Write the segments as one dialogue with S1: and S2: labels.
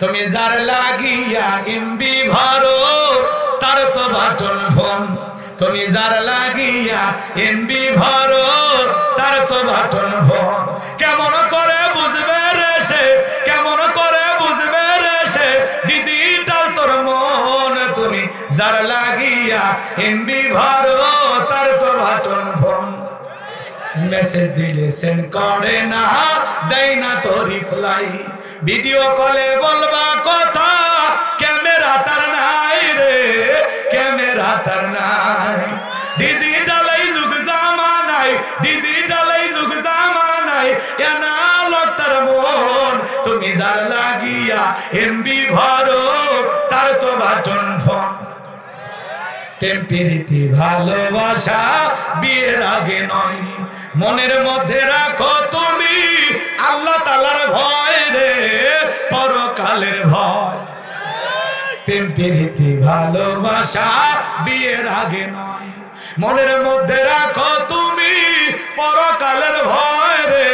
S1: তুমি যার লাগিয়া এমবি ভরো তার তো বাটন ফোন, তুমি যার লাগিয়া এমবি ভরো তার তো বাটন ফোন। কেমন করে বুঝবে রে সে, কেমন করে বুঝবে রে সে ডিজিটাল তোর মন, তুমি যার লাগিয়া এমবি ভরো তার তো বাটন ফোন। মেসেজ দিলে সেন্ড করে না, দেয় না তো রিপ্লাই, ভিডিও কলে বলবা কথা ক্যামেরা তার নাই রে, ক্যামেরা তার নাই। ডিজিটাল এই যুগ জামানাই, ডিজিটাল এই যুগ জামানাই এনালগ তার মন, তুমি যার লাগিয়া এমবি ভরো তার তো বাটন ফোন। টেম্পিরিতি ভালোবাসা বিয়ের আগে নয়, মনের মধ্যে রাখো তুমি আল্লাহ তাআলার ভয় রে, পরকালের ভয়। টেম্পিরিতি ভালোবাসা বিয়ের আগে নয়, মনের মধ্যে রাখো তুমি পরকালের ভয় রে,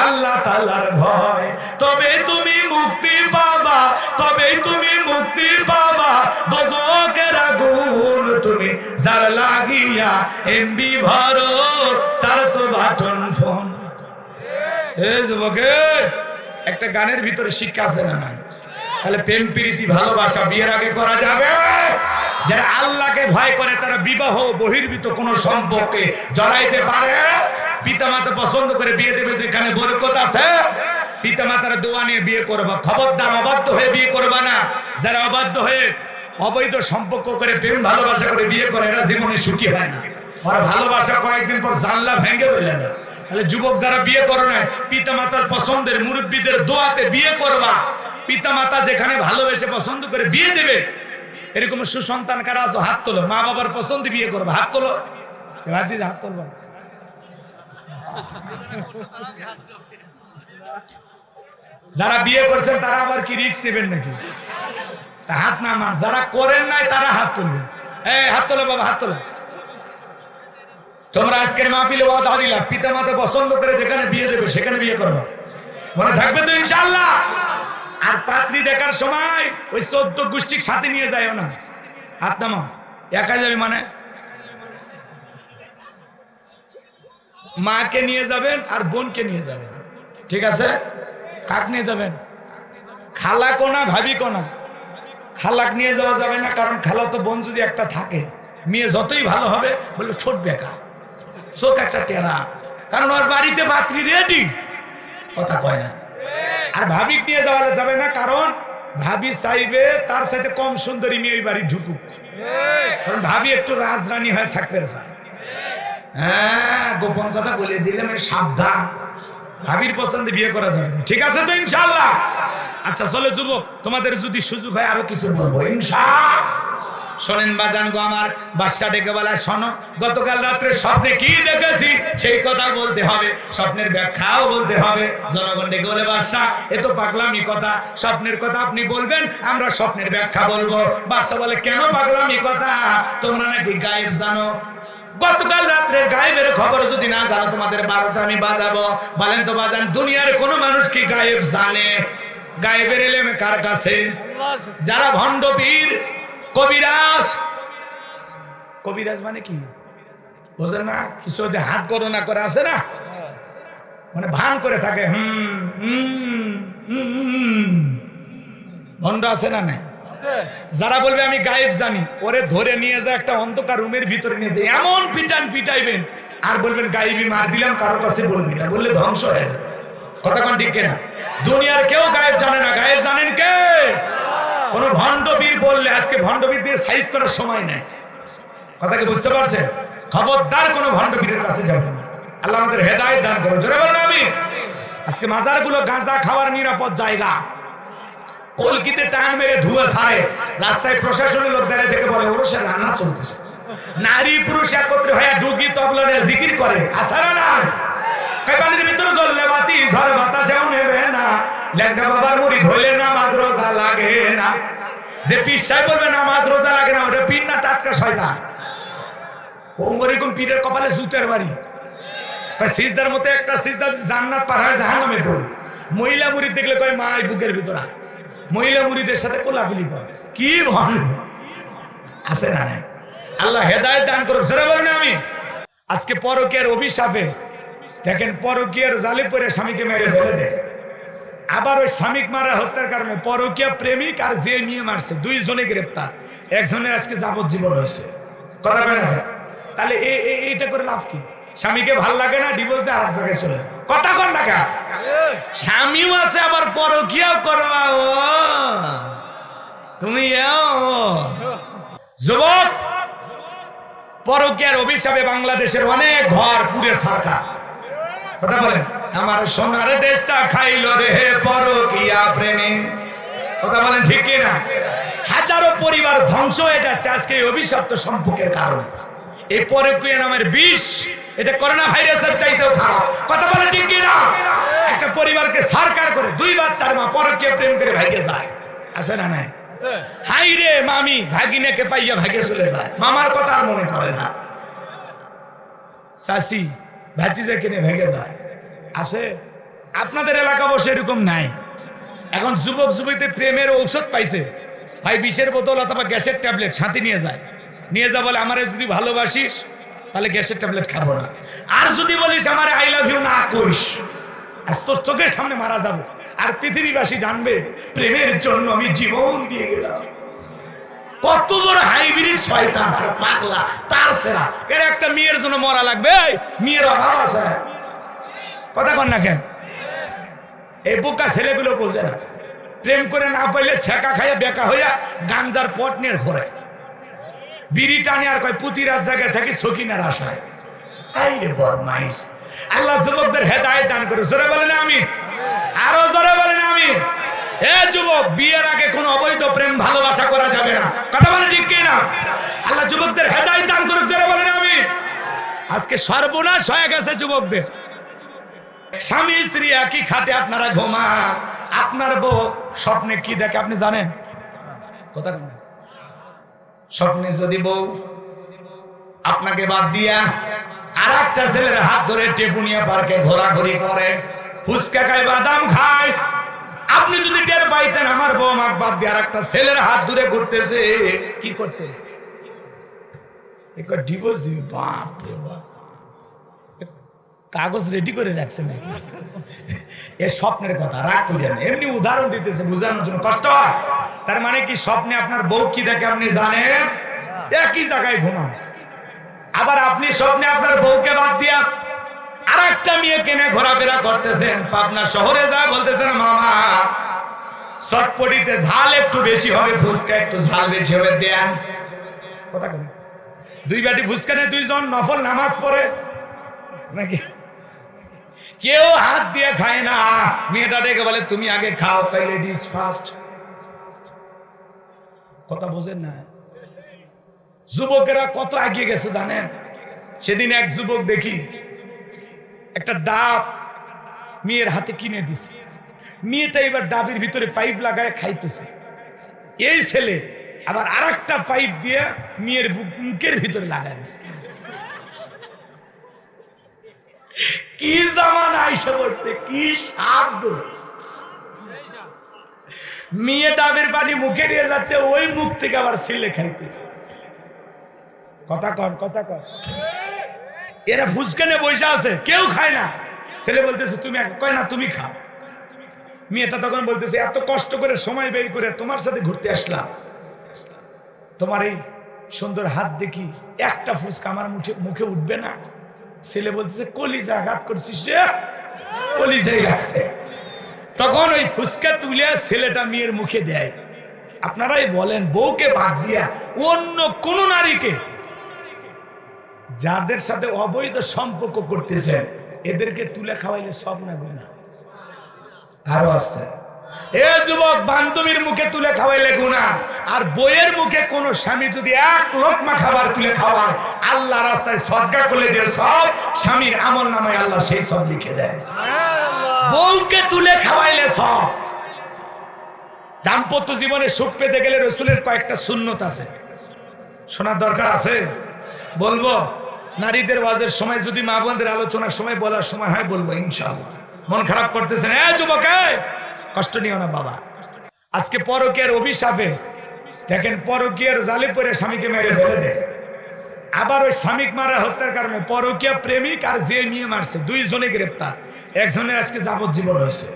S1: আল্লাহ তাআলার ভয়। তবে তুমি মুক্তি পাবা, তবে তুমি মুক্তি পাবা দোজখের আগুন, তুমি যার লাগিয়া এমবি ভরো তার তো বাটন ফোন। এই যুবকে একটা গানের ভিতরে শিক্ষা আছে না নাই? তাহলে প্রেম প্রীতি ভালোবাসা বিয়ের আগে করা যাবে? যারা আল্লাহকে ভয় করে তারা বিবাহ বহির্ভূত কোন সম্পর্কে জড়াইতে পারে। পিতামাতা পছন্দ করে বিয়ে দেবে যেখানে বরকত আছে, পিতামাতার দোয়া নিয়ে বিয়ে করবা। খবরদার অবাধ্য হয়ে বিয়ে করবা না। যারা অবাধ্য হয়ে অবৈধ সম্পর্ক করে প্রেম ভালোবাসা করে বিয়ে করে এরা জীবনে সুখী হয় না। ওরা ভালোবাসা কয়েকদিন পর জানলা ভেঙে ফেলে যায়। তাহলে যুবক যারা বিয়ে করো না, পিতামাতার পছন্দের মুরব্বীদের দোয়াতে বিয়ে করবা। পিতামাতা যেখানে ভালোবেসে পছন্দ করে বিয়ে দেবে, এরকম সুসন্তান কারা আছো হাত তোলো। মা বাবার পছন্দ বিয়ে করবা, হাত তোলো। হাত তোলবা। যারা বিয়ে করছেন তারা আবার কি রিস্ক নেবেন নাকি? তা হাত না মান, যারা করেন নাই তারা হাত তুলবেন। এই হাত তোলো বাবা, হাত তোলো। তোমরা আজকের মাহফিলে ওয়াদা দিলা পিতা মাতা পছন্দ করে যেখানে বিয়ে দেবে সেখানে বিয়ে করবা, মনে থাকবে তো ইনশাআল্লাহ? আর পাত্রী দেখার সময় ওই 14 গোষ্ঠীর সাথে নিয়ে যায় না। হাত নামা। একা যাবে মানে মাকে নিয়ে যাবেন আর বোনকে নিয়ে যাবেন, ঠিক আছে? কাক নিয়ে যাবেন? খালা কোনা ভাবি কোনা। খালাক নিয়ে যাওয়া যাবে না, কারণ খালা তো বোন যদি একটা থাকে, মেয়ে যতই ভালো হবে বললো ছোট বেকা, চোখ একটা টেরা, কারণ ওর বাড়িতে পাত্রী রেডি, কথা কয় না। আর ভাবি নিয়ে যাওয়া যাবে না, কারণ ভাবি চাইবে তার সাথে কম সুন্দরী মেয়ে বাড়ি ঢুকুক, কারণ ভাবি একটু রাজরানী হয়ে থাকবে। হ্যাঁ, গোপন কথা বলে দিলাম, সাবধান। ভাবির পছন্দে বিয়ে করা যাবে, ঠিক আছে তো ইনশাআল্লাহ? আচ্ছা চলো যুবক, তোমাদের যদি সুযোগ হয় আরো কিছু বলবো ইনশাআল্লাহ। শোনেন বাজান গো আমার, বাদশা ডেকে বলা শোনো, গতকাল রাত্রে স্বপ্নে কি দেখেছি সেই কথা বলতে হবে, স্বপ্নের ব্যাখ্যাও বলতে হবে। জনগণ ডেকে বলে বাদশা এ তো পাগলামি কথা, স্বপ্নের কথা আপনি বলবেন, আমরা স্বপ্নের ব্যাখ্যা বলবো। বাদশা বলে কেন পাগলামি কথা? তোমরা নাকি গায়েব জানো, গতকাল রাত্রে গায়েবের খবর যদি না জানো তোমাদের 12টা আমি বাজাবো। বলেন তো বাজান, দুনিয়ার কোন মানুষ কি গায়েব জানে? গায়েবের এলেম কার কাছে? যারা ভণ্ড পীর, কবিরাজ। কবিরাজ মানে কি বোঝেন না? কিছু হাত গণনা করে আছে না, মানে ভান করে থাকে, ভণ্ড আছে না নাই? যারা বলবে আমি গায়েব জানি, ওরে ধরে নিয়ে যায় একটা অন্ধকার রুমের ভিতরে নিয়ে যায়, এমন পিটাইবেন আর বলবেন গায়েবী মার দিলাম, কারো কাছে বলবি না, বললে ধ্বংস হয়ে যাবে। কথা কোন ঠিক কিনা? দুনিয়ার কেউ গায়েব জানে না, গায়েব জানেন কে? কোন ভণ্ডবীর বললে, আজকে ভণ্ডবীর দিয়ে সাইজ করার সময় নেই, কথা কি বুঝতে পারছেন? খবরদার কোন ভণ্ডবীরের কাছে যাবেন না। আল্লাহ আমাদের হেদায়েত দান করো, জোরে বলেন আমিন। আজকে মাজারগুলো গাঁজা খাওয়ার নিরাপদ জায়গা, কলকিতে টান মেরে ধুয়ে ছাড়ে, রাস্তায় প্রশাসনের লোক দাঁড়িয়ে থেকে বলে ওরসে রান্না চলতেছে, নারী পুরুষ একত্রে হয়ে ডুগি তবলা নিয়ে জিকির করে, আসারা না কাইবালির ভিতরে জ্বললে বাতি ঝড় বাতাসেও নেবে না, ল্যাংটা বাবার মুড়ি ধরলে নামাজ রোজা লাগে না। যে পীর সাহেব বলবে নামাজ রোজা লাগে না, ওটা পীর না টাটকা শয়তান। ওরকম পীরের কপালে জুতের বাড়ি, সিজদার মতো একটা সিজদা জান্নাত পার হয় জাহান্নামে পড়বে। মহিলা মুরিদ দেখলে কয় মা বুকের ভিতরে, মহিলা মুরিদের সাথে কোলাকুলি করে, কি ভণ্ড আছে না নাই? আল্লাহ হেদায়েত দান করুক, জোরে বলেন আমিন। আজকে পরকীয়ার অভিশাপে দেখেন, পরকীয়ার জালে পড়ে স্বামীকে মেরে ফেলে দেয়। আবার ওই স্বামীকে মারা হত্যার কারণে পরকীয়া প্রেমিক আর যে মেয়ে মারছে দুইজনে গ্রেপ্তার, একজনের আজকে যাবজ্জীবন হয়েছে। কথা কয় না? তাহলে এইটা করে লাভ কি? স্বামীকে ভাল লাগে না, ডিভোর্স দিয়ে আরেক জায়গায় চলে যায়। কথা কন না কা? স্বামীও আছে আবার পরকীয়াও করবা। ও তুমি যুবক, পরকীয়ার অভিশাপে বাংলাদেশের অনেক ঘর পুড়ে ছারখার। কথা বলেন, আমার সোনার দেশটা খাইল রে পরকীয়া প্রেমে। কথা বলেন ঠিক কি না? হাজারো পরিবার ধ্বংস হয়ে যাচ্ছে আজকে এই অভিশপ্ত সম্পর্কের কারণে। এই পরকীয়া নামের বিষ, এটা করোনা ভাইরাসের চাইতেও খারাপ। কথা বলেন ঠিক কি না? একটা পরিবারকে সরকার করে 2 বাচ্চার মা পরকীয়া প্রেম করে ভাগে যায়, আছে না নাই? হাই রে মামি ভাগিনাকে পাইয়া ভাগে চলে যায়, মামার কথা আর মনে করে না। চাচি ভাতিজা কিনে ভেঙে যায়, আসে। আপনাদের এলাকা বসে এরকম নাই। এখন যুবক যুবতীতে প্রেমের ঔষধ পাইছে, ভাই বিষের বোতল অথবা গ্যাসের ট্যাবলেট সাথে নিয়ে যায়, নিয়ে যা বলে আমারে যদি ভালোবাসিস তাহলে গ্যাসের ট্যাবলেট খাবো না, আর যদি বলিস আমারে আই লাভ ইউ না করিস, আজ তোর চোখের সামনে মারা যাবো। আর পৃথিবীবাসী জানবে প্রেমের জন্য আমি জীবন দিয়ে গেলাম। কত বড় হাইব্রিড শয়তান আর পাগলা, তার সেরা। এর একটা মেয়ের জন্য মরা লাগবে, মেয়ের অভাব আছে। কথা কন না কেন? এই বোকা ছেলেগুলো বোঝে না, প্রেম করে না পাইলে ছেঁকা খাইয়া বেকা হইয়া গাঞ্জার পট নিয়ে ঘোরে, বিড়ি টানে আর কয় পুতিরাজ জায়গায় থাকি সকিনার আশায়। এই রে বদমাইশ। আল্লাহ যুবকদের হেদায়েত দান করে, জোরে বলেন আমিন, আরো জোরে বলেন আমিন। এ যুবক, বিয়ের আগে কোনো অবৈধ প্রেম ভালোবাসা করা যাবে না। কথা বলেন ঠিক কি না? আল্লাহ যুবকদের হেদায়েত দান করুক, জোরে বলেন আমিন। আজকে সর্বনাশ হয়ে গেছে যুবকদের। স্বামী স্ত্রী একই খাটে আপনারা ঘুমান, আপনার বউ স্বপ্নে কি দেখে আপনি জানেন? কথা বলেন। স্বপ্নে যদি বউ আপনাকে বাদ দিয়া আর একটা ছেলের হাত ধরে টেপুনিয়া পার্কে ঘোরাঘুরি করে, ফুচকা খায়, বাদাম খায়, আপনি যদি টের পাইতেন আমার বউ আমাকে বাদ দিয়ে আর একটা ছেলের হাত ধরে ঘুরতেছে, কি করতেন? ডিভোর্স দিবি? বাপ রে বাপ, কাগজ রেডি করে রাখছে নাকি? এ স্বপ্নের কথা, রাগ করিয়া না, এমনি উদাহরণ দিতেছে বোঝানোর জন্য, কষ্ট হয়। তার মানে কি স্বপ্নে আপনার বউ কি দেখে আপনি জানেন? একই জায়গায় ঘুমান। আবার আপনি স্বপ্নে আপনার বউকে বাদ দিয়া আর একটা মেয়ে কিনে ঘোরাফেরা করতেছেন, পাবনা শহরে যা বলতেছেন মামা চটপটিতে ঝাল একটু বেশি হবে, ফুচকা একটু ঝাল বেশি হবে দেন। কথা বলেন। 2 বাটি ফুচকা নিয়ে 2 জন নফল নামাজ পড়ে নাকি? কেউ হাত দিয়ে খায় না, মেয়েটা ডেকে বলে তুমি আগে খাও, তাই লেডিস ফার্স্ট। কথা বোঝেন না? যুবকেরা কত এগিয়ে গেছে জানেন? সেদিন এক যুবক দেখি একটা ডাব মেয়ের হাতে কিনে দিছে, মেয়েটা এবার ডাবের ভিতরে পাইপ লাগায় খাইতেছে। এই ছেলে আবার আরেকটা পাইপ দিয়ে মেয়ের মুখের ভিতরে লাগায় দিছে। কি জামানা আইসা পড়ছে, কি স্বাদ গো! মেয়ে ডাবের পানি মুখে নিয়ে যাচ্ছে, ওই মুখ থেকে আবার ছেলে খাইতেছে। কথা কন, কথা কন। এরা ফুসকানে বসে আছে, কেউ খায় না। ছেলে বলতেছে তুমি, কয় না তুমি খাও। মেয়েটা তখন বলতেছে এত কষ্ট করে সময় বের করে তোমার সাথে ঘুরতে আসলাম, তোমার এই সুন্দর হাত দেখি একটা ফুসকা আমার মুখে উঠবে না? ছেলে বলতেছে কলিজা আঘাত করছিস রে, কলিজায় লাগছে। তখন ওই ফুসকা তুলে ছেলেটা মেয়ের মুখে দেয়। আপনারাই বলেন, বউকে বাদ দিয়া অন্য কোন নারীকে যাদের সাথে অবৈধ সম্পর্ক করতেছেন এদেরকে তুলে খাওয়াইলে সব না গুনাহ? আরো আসতে এ যুবক, বান্ধবীর মুখে তুলে খাওয়াইলে গুনাহ, আর বইয়ের মুখে কোন স্বামী যদি 1 লোকমা খাবার তুলে খাওয়ায়, আল্লাহ রাস্তায় সদকা করলে যে সব, স্বামীর আমল নামায় আল্লাহ সেই সব লিখে দেয়। বউকে তুলে খাওয়াইলে সব। দাম্পত্য জীবনে সুখ পেতে গেলে রাসূলের কয়েকটা সুন্নত আছে, শোনার দরকার আছে। বলবো নারীদের ওয়াজের সময়, যদি মা বোনদের আলোচনার সময় বলার সময় হয় বলবো ইনশাআল্লাহ। মন খারাপ করতেছেন? যুবক কষ্ট নিও না বাবা। আজকে পরকীয়ার অভিশাপে দেখেন পরকীয়ার জালে পড়ে স্বামীকে মেরে ফেলে দেয়। আবার ওই স্বামী মারা হত্যার কারণে পরকীয়া প্রেমিক আর যে মেয়ে মারছে দুইজনে গ্রেপ্তার, একজনের আজকে যাবজ্জীবন হয়েছে।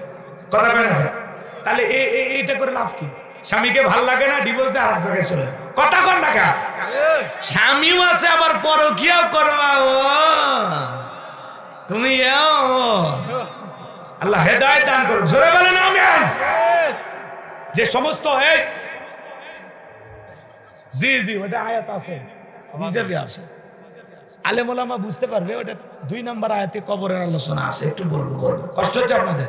S1: কথা বলে না? তাহলে এইটা করে লাভ কি? স্বামীকে ভাল লাগে না, ডিভোর্স দিয়ে আরেক জায়গায় চলে কথা কর না। স্বামীও আছে আবার পরকীয়াও করবা। ও তুমি আল্লাহ হেদায়েত দান করুন। জোরে বলেন আমিন। যে সমস্ত জি জি ওটা আয়াত আছে, রিজার্ভে আছে, আলেম ওলামা বুঝতে পারবে। ওটা 2 নম্বর আয়াতে কবরের আলোচনা আছে। একটু বলবো, কষ্ট হচ্ছে আপনাদের?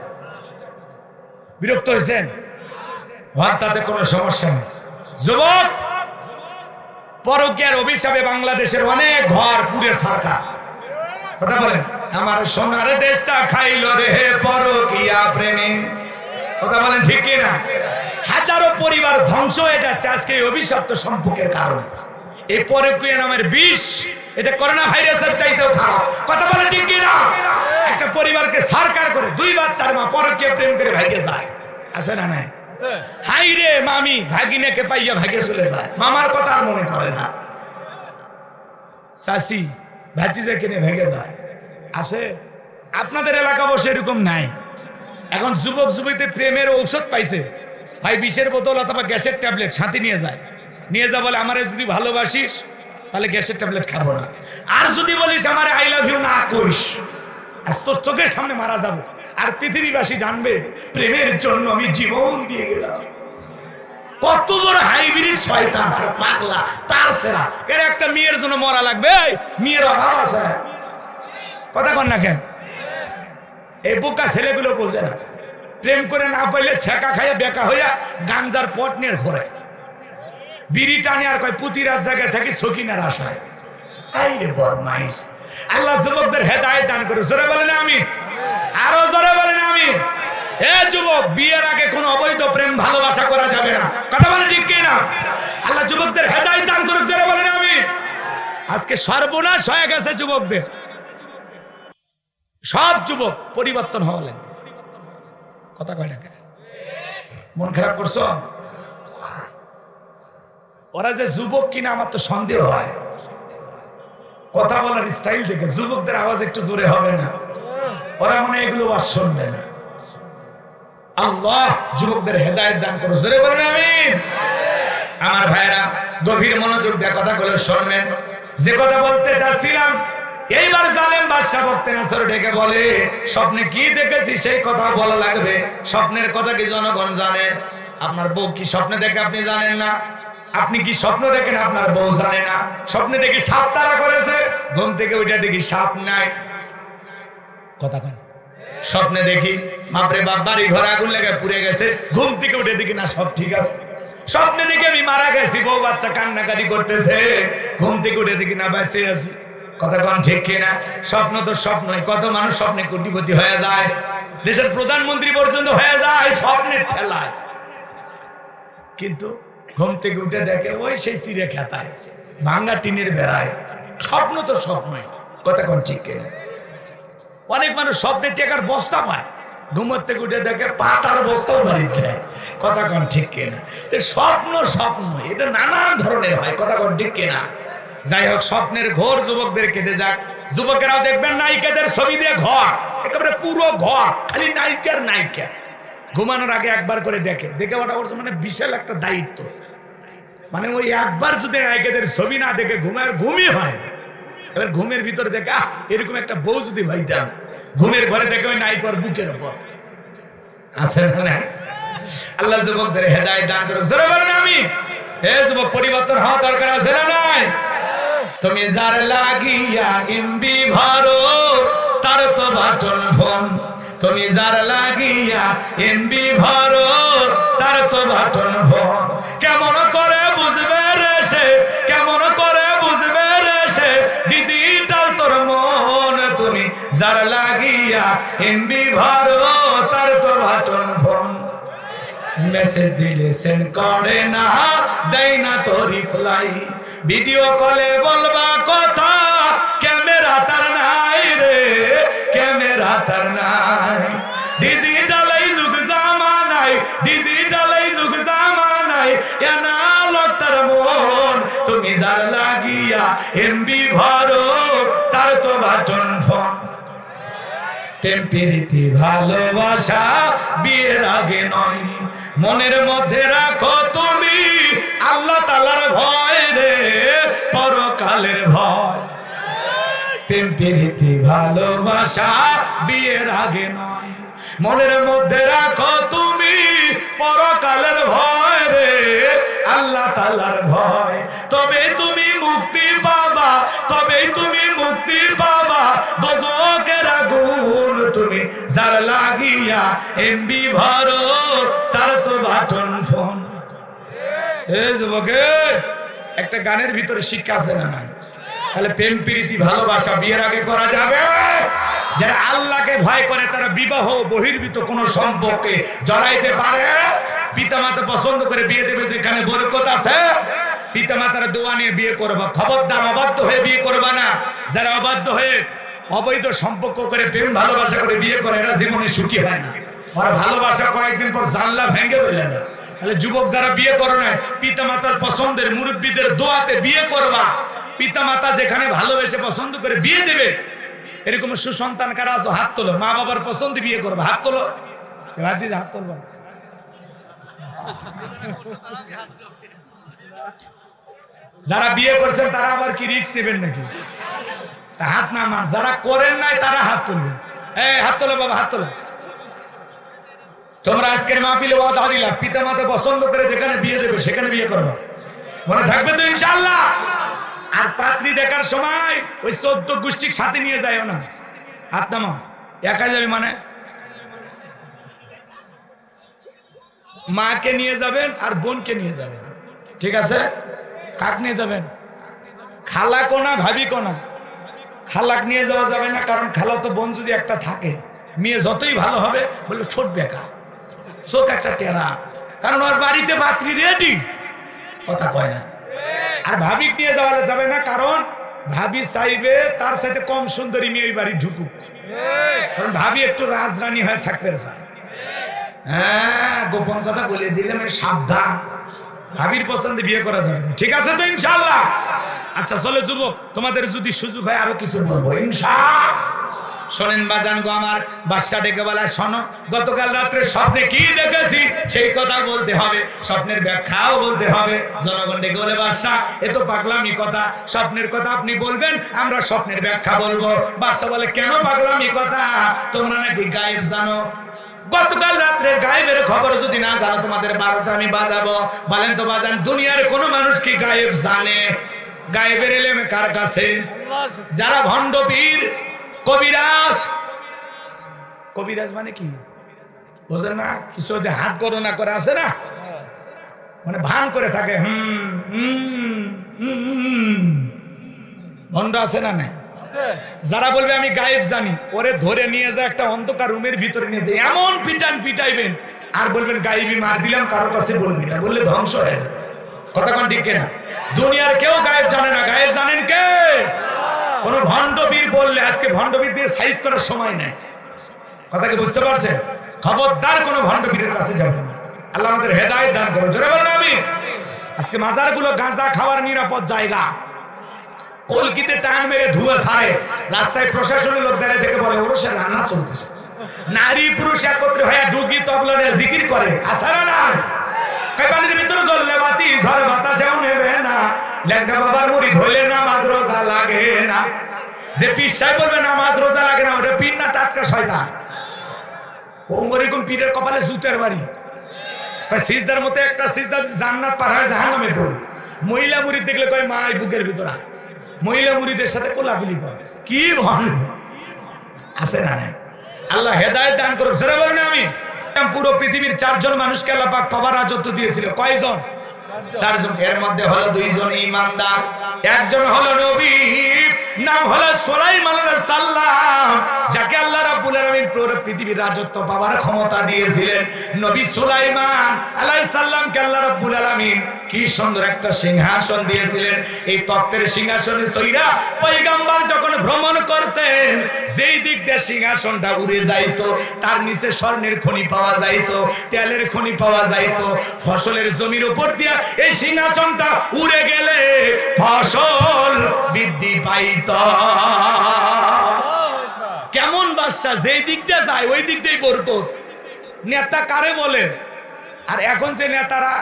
S1: বিরক্ত হয়েছেন? তাতে কোনো সমস্যা নেই। যুবক, পরকীয়ার অভিশাপে বাংলাদেশের অনেক ঘর পুড়ে ছারখার। কথা বলেন, আমার সোনার দেশটা খাইল রে পরকীয়া প্রেমে। কথা বলেন ঠিক কি না? হাজারো পরিবার ধ্বংস হয়ে যাচ্ছে আজকে এই অভিশপ্ত সম্পর্কের কারণে। এই পরকীয়া নামের বিষ, এটা করোনা ভাইরাসের চাইতেও খারাপ। কথা বলেন ঠিক কি না? একটা পরিবারকে সারকার করে 2 বাচ্চার মা পরকীয়া প্রেম করে ভাইগে যায়, আছে না নাই? হাই রে মামি ভাগিনাকে পাইয়া ভাগে চলে যায়, মামার কথা আর মনে করে না। চাচি ভাতিজা কিনে ভেঙে যায়, আসে। আপনাদের এলাকা বসে এরকম নাই। এখন যুবক যুবতীতে প্রেমের ঔষধ পাইছে, ভাই বিষের বোতল অথবা গ্যাসের ট্যাবলেট সাথে নিয়ে যায়। নিয়ে যা বলে আমারে যদি ভালোবাসিস তাহলে গ্যাসের ট্যাবলেট খাবো না, আর যদি বলিস আমারে আই লাভ ইউ না করিস, আজ তোর চোখের সামনে মারা যাবো। আর পৃথিবীবাসী জানবে প্রেমের জন্য আমি জীবন দিয়ে গেলাম। কত বড় হাইব্রিড শয়তান আর পাগলা তার সেরা। এর একটা মেয়ের জন্য মরা লাগবে, মেয়ের অভাব আছে। কথা কন না কেন? এই বোকা ছেলেগুলো বোঝে না। প্রেম করে না পাইলে ছেঁকা খাইয়া বেকা হইয়া গাঞ্জার পট নিয়ে ঘোরে, বিড়ি টানে আর কয় পুতিরাজ জায়গায় থাকি সকিনার আশায়। এই রে বদমাইশ। আল্লাহ যুবকদের হেদায়েত দান করে। জোরে বলেন আমিন। আরো জোরে বলেন আমিন। এ যুবক, বিয়ের আগে কোনো অবৈধ প্রেম ভালোবাসা করা যাবে না। কথা বলেন ঠিক কি না? আল্লাহ যুবকদের হেদায়েত দান করুক। জোরে বলেন আমিন। আজকে সর্বনাশ হয়ে গেছে যুবকদের। সব যুবক পরিবর্তন হওয়া লাগবে। কথা কয় না? মন খারাপ করছো? ওরা যে যুবক কিনা আমার তো সন্দেহ হয়। কথা বলার স্টাইল দেখে যুবকদের আওয়াজ একটু জোরে হবে না? ওরা মনে এগুলো আর শুনবে না। আল্লাহ যুবকদের হেদায়েত দান করো। জোরে বলেন আমিন। আমার ভাইরা গভীর মনোযোগ দিয়ে কথাগুলো শুনবেন। যে কথা বলতে চাচ্ছিলাম, এইবার জালেম বাদশা বক্তে নাসর ডেকে বলে, স্বপ্নে কি দেখেছি সেই কথা বলা লাগবে। স্বপ্নের কথা কি জনগণ জানে? আপনার বউ কি স্বপ্নে দেখে আপনি জানেন না? আপনি কি স্বপ্ন দেখেন আপনার বউ জানে না? স্বপ্নে দেখি সাপ তারা করেছে, ঘুম থেকে উঠে দেখি সাপ নাই। কথা কন। স্বপ্নে দেখি বাপরে বাপ বাড়ি ঘর আগুন লেগে পুড়ে গেছে, ঘুম থেকে উঠে দেখি না সব ঠিক আছে। স্বপ্নে দেখি আমি মারা গেছি, বউ বাচ্চা কান্নাকাটি করতেছে, ঘুম থেকে উঠে দেখি না বেঁচে আছি। কথা কন ঠিক কিনা? স্বপ্ন তো স্বপ্নই। কত মানুষ স্বপ্নে কোটিপতি হয়ে যায়, দেশের প্রধানমন্ত্রী পর্যন্ত হয়ে যায় স্বপ্নের ঠেলায়। কিন্তু ঘুম থেকে উঠে দেখে ওই সেই চিড়ে খেতায়, ভাঙ্গা টিনের বেড়ায়। স্বপ্ন তো স্বপ্নই। কথা কন ঠিক কিনা? অনেক মানুষ স্বপ্নে টেকার বস্তা পায়, ঘুমোর থেকে উঠে দেখে পাতার বস্তাও বাড়িতে দেয়। কথা কন ঠিক কিনা? স্বপ্ন স্বপ্ন এটা নানান ধরনের হয়। কথা কন ঠিক কিনা? যাই হোক, স্বপ্নের ঘোর যুবকদের কেটে যাক। যুবকেরাও দেখবেন নায়িকাদের ছবি দিয়ে ঘর, একেবারে পুরো ঘর খালি নায়িকার নায়িকা। ঘুমানোর আগে একবার করে দেখে, দেখে ওটা ওর মানে বিশাল একটা দায়িত্ব। মানে ওই একবার যদি নায়িকাদের ছবি না দেখে ঘুমায়, ঘুমই হয়। এবার ঘুমের ভিতরে দেখে এরকম একটা বউ যদি ভাইতাম, ঘুমের ঘরে দেখে ওই নায়িকার বুকের উপর আছে না। আল্লাহ যুবকদের হেদায়েত দান করুক। জোরে বলেন আমিন। হে যুবক, পরিবর্তন হওয়া দরকার আছে না নাই? তুমি যার লাগিয়া এমবি ভরো তার তো বাটন ফোন। তুমি যার লাগিয়া এমবি ভরো তার তো বাটন ফোন। কেমন করে বুঝবে রে সে, কেমন করে বুঝবে রে সে ডিজিটাল তোর মন। তুমি যার লাগিয়া এমবি ভরো তার তো বাটন ফোন। মেসেজ দিলে সেন্ড করে না, দেয় না তো রিপ্লাই। ভিডিও কলে বলবা কথা, ক্যামেরা তার নাই রে, ক্যামেরা তার নাই। ডিজিটাল এই যুগ জামানায়, ডিজিটাল এই যুগ এমবি ভরো তার তো বাটন ফোন। প্রেম প্রীতি ভালোবাসা বিয়ের আগে নয়, মনের মধ্যে রাখো তুমি আল্লাহ তাআলার ভয় রে, পরকালের ভয়। প্রেম প্রীতি ভালোবাসা বিয়ের আগে নয়, মনের মধ্যে রাখো তুমি পরকালের ভয় রে, আল্লাহ তাআলার ভয়। তবে তুমি মুক্তি পাবা, তবে তুমি মুক্তি পাবা, দোজখের আগুন তুমি যার লাগিয়া এমবি ভরো তার তো বাটন ফোন। এই যুবকে একটা গানের ভিতরে শিক্ষা আছে না নাই? তাহলে প্রেম প্রীতি ভালোবাসা বিয়ের আগে করা যাবে? যারা আল্লাহকে ভয় করে তারা বিবাহ বহির্ভূত কোন সম্পর্কে জড়াইতে পারে। পিতামাতা পছন্দ করে বিয়ে দেবে যেখানে বরকত আছে, পিতামাতার দোয়া নিয়ে বিয়ে করবা। খবরদার অবাধ্য হয়ে বিয়ে করবা না। যারা অবাধ্য হয়ে অবৈধ সম্পর্ক করে প্রেম ভালোবাসা করে বিয়ে করে এরা জীবনে সুখী হয় না। ওরা ভালোবাসা কয়েকদিন পর জানলা ভেঙে ফেলে যায়। তাহলে যুবক যারা বিয়ে করো না, পিতামাতার পছন্দের মুরব্বীদের দোয়াতে বিয়ে করবা। পিতামাতা যেখানে ভালোবেসে পছন্দ করে বিয়ে দেবে, এরকম সুসন্তান কারা আছো হাত তোলো। মা বাবার পছন্দে বিয়ে করবে, হাত তোলো। হাত তোলবা। যারা বিয়ে করছেন তারা আবার কি রিস্ক নেবেন নাকি? তা হাত না মান, যারা করেন নাই তারা হাত তুলবেন। এই হাত তোলো বাবা, হাত তোলো। তোমরা আজকের মাহফিলে ওয়াদা দিলাম, পিতামাতা পছন্দ করে যেখানে বিয়ে দেবে সেখানে বিয়ে করবে। মনে থাকবে তো ইনশাআল্লাহ? আর পাত্রী দেখার সময় ওই 14 গোষ্ঠীর সাথে নিয়ে যায়ও না। হাত নামাও। একা যাবে মানে মাকে নিয়ে যাবেন আর বোনকে নিয়ে যাবেন, ঠিক আছে? কাক নিয়ে যাবেন? খালা কোনা ভাবি কোনা। খালাক নিয়ে যাওয়া যাবে না, কারণ খালা তো বোন যদি একটা থাকে, মেয়ে যতই ভালো হবে বললো ছোট বেকা, চোখ একটা টেরা, কারণ ওর বাড়িতে পাত্রী রেডি, কথা কয় না। আর ভাবি নিয়ে যাওয়া যাবে না, কারণ ভাবি চাইবে তার সাথে কম সুন্দরী মেয়ে ওই বাড়ি ঢুকুক, কারণ ভাবি একটু রাজরানী হয়ে থাকবে। হ্যাঁ, গোপন কথা বলে দিলাম, সাবধান। ভাবির পছন্দে বিয়ে করা যাবে না, ঠিক আছে তো ইনশাআল্লাহ? আচ্ছা চলো যুবক, তোমাদের যদি সুযোগ হয় আরো কিছু বলবো ইনশাআল্লাহ। শোনেন বাজান গো আমার, বাদশা ডেকে বলা শোনো, গতকাল রাত্রে স্বপ্নে কি দেখেছি সেই কথা বলতে হবে, স্বপ্নের ব্যাখ্যাও বলতে হবে। জনগণ ডেকে বলে বাদশা এ তো পাগলামি কথা, স্বপ্নের কথা আপনি বলবেন, আমরা স্বপ্নের ব্যাখ্যা বলবো। বাদশা বলে কেন পাগলামি কথা? তোমরা নাকি গায়েব জানো, গতকাল রাত্রে গায়েবের খবর যদি না জানো তোমাদের 12টা আমি বাজাবো। বলেন তো বাজান, দুনিয়ার কোন মানুষ কি গায়েব জানে? গায়েবের এলেম কার কাছে? যারা ভণ্ড পীর, কবিরাজ। কবিরাজ মানে কি বোঝেন না? কিছু হাত গণনা করে আছে না, মানে ভান করে থাকে, ভণ্ড আছে না নাই? যারা বলবে আমি গায়েব জানি, ওরে ধরে নিয়ে যায় একটা অন্ধকার রুমের ভিতরে নিয়ে যায়, এমন পিটান পিটাইবেন আর বলবেন গায়েবী মার দিলাম, কারো কাছে বলবি না, বললে ধ্বংস হয়ে যাবে। কথা কোন ঠিক কিনা? দুনিয়ার কেউ গায়েব জানে না, গায়েব জানেন কে? কোন ভণ্ডবীর বললে, আজকে ভণ্ডবীর দিয়ে সাইজ করার সময় নেই, কথা কি বুঝতে পারছেন? খবরদার কোন ভণ্ডবীরের কাছে যাবেন না। আল্লাহ আমাদের হেদায়েত দান করুন, জোরে বলুন আমিন। আজকে মাজারগুলো গাঁজা খাওয়ার নিরাপদ জায়গা, কলকিতে টান মেরে ধুয়ে ছাড়ে, রাস্তায় প্রশাসনের লোক দাঁড়িয়ে থেকে বলে ওরসের রান্না চলতেছে, নারী পুরুষ একত্রে হয়ে ডুগি তবলা নিয়ে জিকির করে, আসারা না পানির ভিতরে জ্বললে বাতি ঝড় বাতাসেও নেবে না, ল্যাংটা বাবার মুড়ি ধরলে নামাজ রোজা লাগে না। যে পীর সাহেব বলবে নামাজ রোজা লাগে না, ওটা পীর না টাটকা শয়তান। ওরকম পীরের কপালে জুতের বাড়ি, সিজদার মতো একটা সিজদা জান্নাত পার হয় জাহান্নামে পড়বে। মহিলা মুড়ি দেখলে কয় মা বুকের ভিতরে, মহিলা মুড়িদের সাথে কোলাকুলি করে, কি ভন আছে না? আল্লাহ হেদায়েত দান করুক, জোরে বলেন আমিন। পুরো পৃথিবীর 4 জন মানুষকে আল্লাহ পাক পাওয়ার রাজত্ব দিয়েছিল। কয়জন? 4 জন। এর মধ্যে হলো 2 জন ঈমানদার, একজন হলো নবী, নাম হলো সুলাইমান আলাইহিস সালাম, যাকে আল্লাহ রাব্বুল আলামিন পুরো পৃথিবীর রাজত্ব পাওয়ার ক্ষমতা দিয়েছিলেন। নবী সুলাইমান আলাইহিস সালামকে আল্লাহ রাব্বুল আলামিন আলামিন কি সুন্দর একটা সিংহাসন দিয়েছিলেন। এই তক্তের সিংহাসনে সইরা পয়গম্বর যখন ভ্রমণ করতেন, যেই দিক দিয়ে সিংহাসনটা উড়ে যাইতো, তার নিচে স্বর্ণের খনি পাওয়া যাইতো, তেলের খনি পাওয়া যাইতো। ফসলের জমির উপর দিয়া এই সিংহাসনটা উড়ে গেলে ফসল বৃদ্ধি পাইত। কেমন বাদশা, যেই দিক দিয়ে যায় ওই দিক দিয়েই বরকত। নেতা কারে বলে? আর এখন যে নেতারা,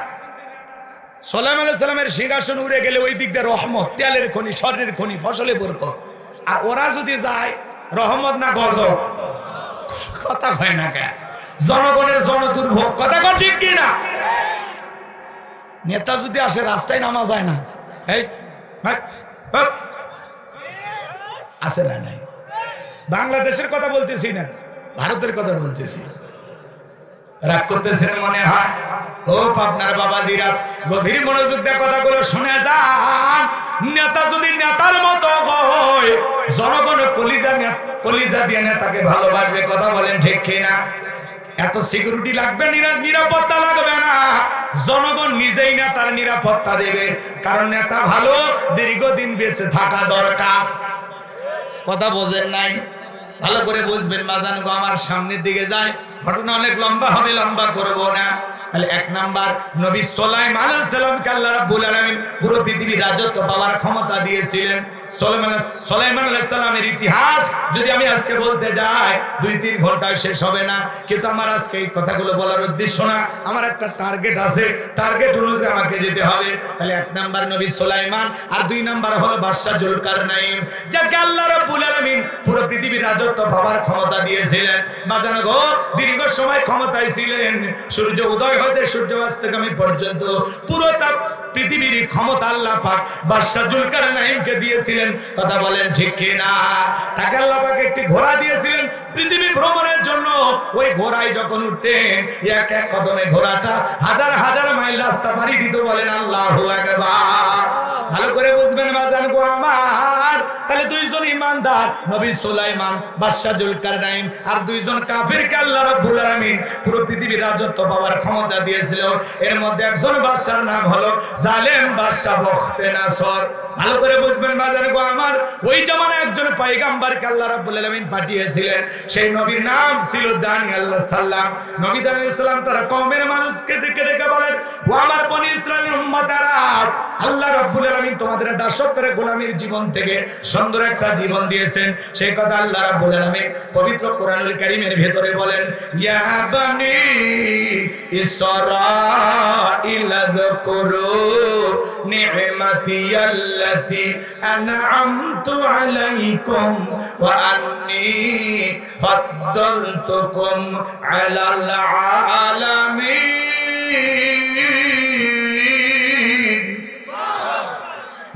S1: সুলাইমান আলাইহিস সালামের সিংহাসন উড়ে গেলে ওই দিক দিয়ে রহমত, তেলের খনি, স্বর্ণের খনি, ফসলে বরকত। আর ওরা যদি যায় রহমত না গজব? কথা হয় না কে? জনগণের জনদুর্ভোগ। কথা কর ঠিক কিনা? নেতা যদি আসে রাস্তায় নামা যায় না, এই আছে না? নাই। বাংলাদেশের কথা বলতেছি না, ভারতের কথা বলতেছি। রাগ করতেছেন মনে হয়? ও পাবনার বাবাজিরা, গভীর মনোযোগ দিয়ে কথাগুলো শুনে যান। নেতা যদি নেতার মতো হয়, জনগণ কলিজা দিয়ে নেতাকে ভালোবাসবে। কথা বলেন ঠিক কিনা? এত সিকিউরিটি লাগবে, নিরাপত্তা লাগবে না। জনগণ নিজেই নেতার নিরাপত্তা দেবে, কারণ নেতা ভালো, দীর্ঘদিন বেঁচে থাকা দরকার। কথা বোঝেন নাই? ভালো করে বুঝবেন বাজান গো। আমার সামনের দিকে যায়, ঘটনা অনেক লম্বা হবে, লম্বা করব না। তাহলে এক নাম্বার, নবী সুলাইমান আলাইহিস সালামকে আল্লাহ রাব্বুল আলামিন পুরো পৃথিবীর রাজত্ব পাওয়ার ক্ষমতা দিয়েছিলেন। সুলাইমান আলাইহিস সালামের ইতিহাস যদি আমি আজকে বলতে যাই 2-3 ঘন্টায় শেষ হবে না। কিন্তু আমার আজকে এই কথাগুলো বলার উদ্দেশ্য না, আমার একটা টার্গেট আছে, টার্গেট অনুযায়ী আমাকে যেতে হবে। তাহলে এক নাম্বার নবী সুলাইমান, আর 2 নাম্বার হলো বাদশা জুলকারনাইন, যাকে আল্লাহ রাব্বুল আলামিন পুরো পৃথিবীর রাজত্ব পাওয়ার ক্ষমতা দিয়েছিলেন। বাজানো গো, দীর্ঘ সময় ক্ষমতায় ছিলেন। সূর্য উদয় হতে সূর্য অস্তগামী পর্যন্ত পুরো পৃথিবীর ক্ষমতা আল্লাহ পাক বাদশা জুলকারনাইনকে দিয়েছিলেন। কথা বলেন ঠিক কিনা? তাকে আল্লাহ পাক একটি ঘোড়া দিয়েছিলেন পৃথিবী ভ্রমণের জন্য। ওই ঘোড়ায় যখন উঠতেন, এক এক কদমে ঘোড়াটা হাজার হাজার মাইল রাস্তা পাড়ি দিত। বলেন আল্লাহু আকবার। ভালো করে বুঝবেন বাজান গো আমার। তাহলে 2 জন ইমানদার, নবী সুলাইমান, বাদশা জুলকারনাইন, আর 2 জন কাফিরকে আল্লাহ রাব্বুল আলামিন পুরো পৃথিবীর রাজত্ব পাওয়ার ক্ষমতা দিয়েছিল। এর মধ্যে একজন বাদশার নাম হলো জালেম বাদশা বখতেনাসর। ভালো করে বুঝবেন বাজান গো আমার। ওই জামানায় একজন পয়গম্বরকে আল্লাহ রাব্বুল আলামিন পাঠিয়েছিলেন। সেই নবীর নাম ছিল দানিয়েল আলাইহিস সালাম। নবী দানিয়েল আলাইহিস সালাম তার কওমের মানুষকে ডেকে বলেন, ও আমার বনি ইসরাইলের উম্মতেরা, আল্লাহ রাব্বুল আলামিন তোমাদের দাসত্বের গোলামীর জীবন থেকে সুন্দর একটা জীবন দিয়েছেন। সেই কথা আল্লাহ রাব্বুল আলামিন পবিত্র কোরআনুল কারীমের ভেতরে বলেন, ইয়া বানি ইসরাঈল যাকুরু নি'মাতি আল্লাতী আন'আমতু আলাইকুম ওয়া আন্নী ফাদ্দালতুকুম আলাল আলামিন।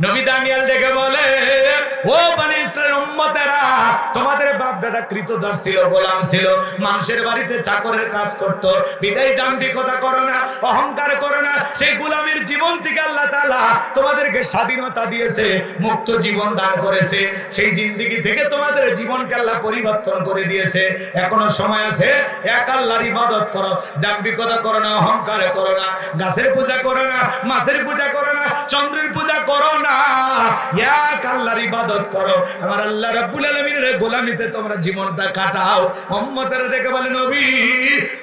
S1: নবী দানিয়েল ডেকে বলে, ও বনি ইসরাইল উম্মতেরা, তোমাদের বাপ দাদা কৃতদাস ছিল, গোলাম ছিল, মানুষের বাড়িতে চাকরের কাজ করত। বিদায় দাম্ভিকতা করো না, অহংকার করো না। সেই গোলামের জীবন থেকে আল্লাহ তাআলা তোমাদেরকে স্বাধীনতা দিয়েছে, মুক্ত জীবন দান করেছে। সেই জিন্দেগি থেকে তোমাদের জীবনকে আল্লাহ পরিবর্তন করে দিয়েছে। এখনো সময় আছে, এক আল্লাহর ইবাদত করো, দাম্ভিকতা করো না, অহংকার করো না, গাছের পূজা করো না, মাছের পূজা করো না, চন্দ্রের পূজা করো না, এক আল্লাহর ইবাদত করো। আমার আল্লাহ রাব্বুল আলামিনের গোলামিতে তোমরা জীবনটা কাটাও। উম্মতেরা ডেকে বলে, নবী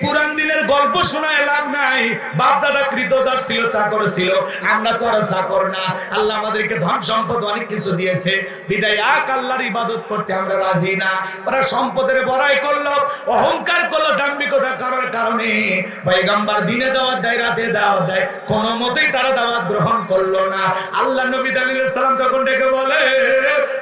S1: পুরান দিনের গল্প শোনায় লাভ নাই। বাপ দাদা কৃতদাস ছিল, চাকর ছিল, আমরা তো আর চাকর না। আল্লাহ আমাদেরকে ধন সম্পদ অনেক কিছু দিয়েছে, বিদায় এক আল্লাহর ইবাদত করতে আমরা রাজি না। ওরা সম্পদের বড়াই করলো, অহংকার করলো, দাম্ভিকতা করার কারণে পয়গম্বর দিনে দাওয়াত দেয়, রাতে দাওয়াত দেয়, কোনো মতেই তারা দাওয়াত গ্রহণ করলো না। আল্লাহ নবী দানিয়েল আলাইহিস সালাম তখন ডেকে বলে,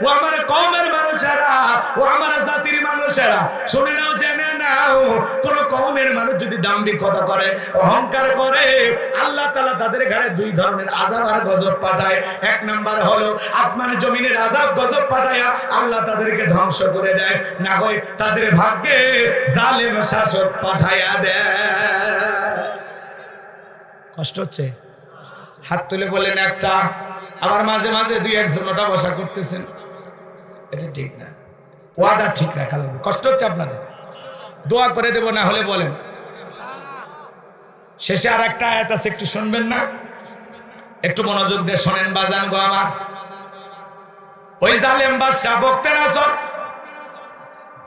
S1: ও আমার কওমের মানুষেরা, ও আমার জাতির মানুষেরা, শুনে নাও, জেনে নাও, কোন কওমের মানুষ যদি দাম্ভিকতা করে, অহংকার করে, আল্লাহ তাআলা তাদের ঘরে 2 ধরনের আযাব আর গজব পাঠায়। এক নাম্বার হলো আসমান জমিনের আযাব গজব পাঠায়া আল্লাহ তাদেরকে ধ্বংস করে দেয়, না হয় তাদের ভাগ্যে জালেম শাসক পাঠায়া দেয়। কষ্ট হচ্ছে? হাত তুলে বলেন একটা। আবার মাঝে মাঝে 2-1 ওটা বসা করতেছেন, এটা ঠিক না, ওয়াদা ঠিক রাখা লাগবে। কষ্ট হচ্ছে আপনাদের? দোয়া করে দেব, না হলে বলেন। শেষে আর একটা আয়াত আছে, একটু শুনবেন না? একটু মনোযোগ দিয়ে শোনেন বাজান গো আমার। ওই জালেম বাদশা বখতে নাসর